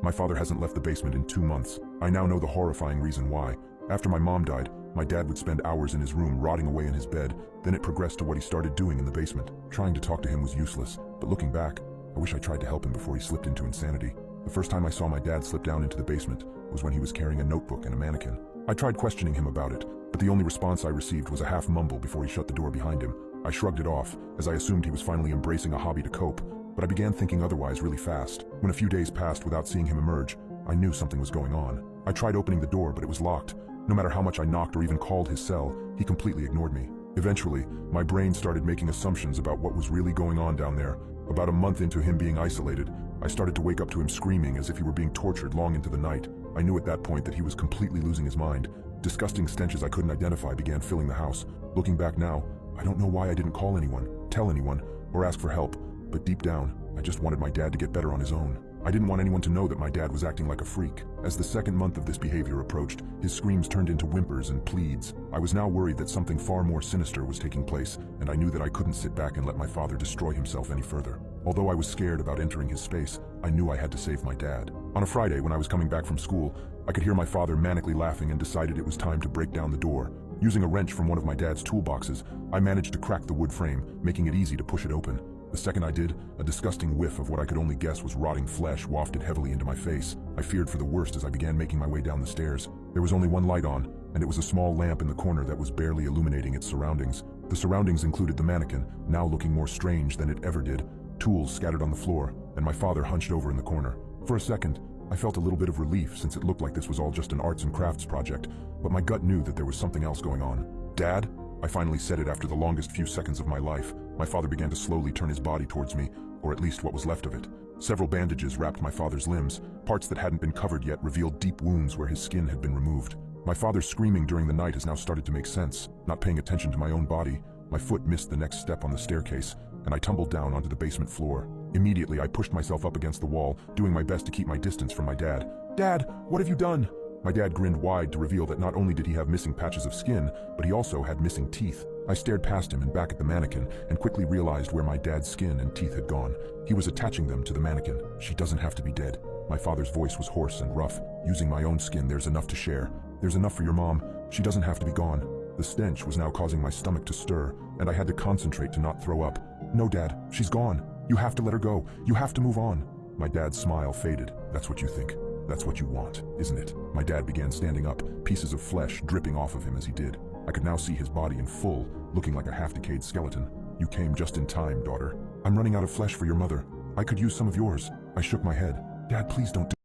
My father hasn't left the basement in 2 months. I now know the horrifying reason why. After my mom died, my dad would spend hours in his room rotting away in his bed. Then it progressed to what he started doing in the basement. Trying to talk to him was useless, but looking back, I wish I tried to help him before he slipped into insanity. The first time I saw my dad slip down into the basement was when he was carrying a notebook and a mannequin. I tried questioning him about it, but the only response I received was a half mumble before he shut the door behind him. I shrugged it off, as I assumed he was finally embracing a hobby to cope, but I began thinking otherwise really fast. When a few days passed without seeing him emerge, I knew something was going on. I tried opening the door, but it was locked. No matter how much I knocked or even called his cell, he completely ignored me. Eventually, my brain started making assumptions about what was really going on down there. About a month into him being isolated, I started to wake up to him screaming as if he were being tortured long into the night. I knew at that point that he was completely losing his mind. Disgusting stenches I couldn't identify began filling the house. Looking back now, I don't know why I didn't call anyone, tell anyone, or ask for help, but deep down, I just wanted my dad to get better on his own. I didn't want anyone to know that my dad was acting like a freak. As the second month of this behavior approached, his screams turned into whimpers and pleads. I was now worried that something far more sinister was taking place, and I knew that I couldn't sit back and let my father destroy himself any further. Although I was scared about entering his space, I knew I had to save my dad. On a Friday, when I was coming back from school, I could hear my father manically laughing and decided it was time to break down the door. Using a wrench from one of my dad's toolboxes, I managed to crack the wood frame, making it easy to push it open. The second I did, a disgusting whiff of what I could only guess was rotting flesh wafted heavily into my face. I feared for the worst as I began making my way down the stairs. There was only one light on, and it was a small lamp in the corner that was barely illuminating its surroundings. The surroundings included the mannequin, now looking more strange than it ever did, tools scattered on the floor, and my father hunched over in the corner. For a second, I felt a little bit of relief since it looked like this was all just an arts and crafts project, but my gut knew that there was something else going on. "Dad?" I finally said it after the longest few seconds of my life. My father began to slowly turn his body towards me, or at least what was left of it. Several bandages wrapped my father's limbs. Parts that hadn't been covered yet revealed deep wounds where his skin had been removed. My father's screaming during the night has now started to make sense. Not paying attention to my own body, my foot missed the next step on the staircase, and I tumbled down onto the basement floor. Immediately, I pushed myself up against the wall, doing my best to keep my distance from my dad. "Dad, what have you done?" My dad grinned wide to reveal that not only did he have missing patches of skin, but he also had missing teeth. I stared past him and back at the mannequin and quickly realized where my dad's skin and teeth had gone. He was attaching them to the mannequin. "She doesn't have to be dead." My father's voice was hoarse and rough. "Using my own skin, there's enough to share. There's enough for your mom. She doesn't have to be gone." The stench was now causing my stomach to stir, and I had to concentrate to not throw up. "No, Dad, she's gone. You have to let her go. You have to move on." My dad's smile faded. "That's what you think. That's what you want, isn't it?" My dad began standing up, pieces of flesh dripping off of him as he did. I could now see his body in full, looking like a half-decayed skeleton. "You came just in time, daughter. I'm running out of flesh for your mother. I could use some of yours." I shook my head. "Dad, please don't do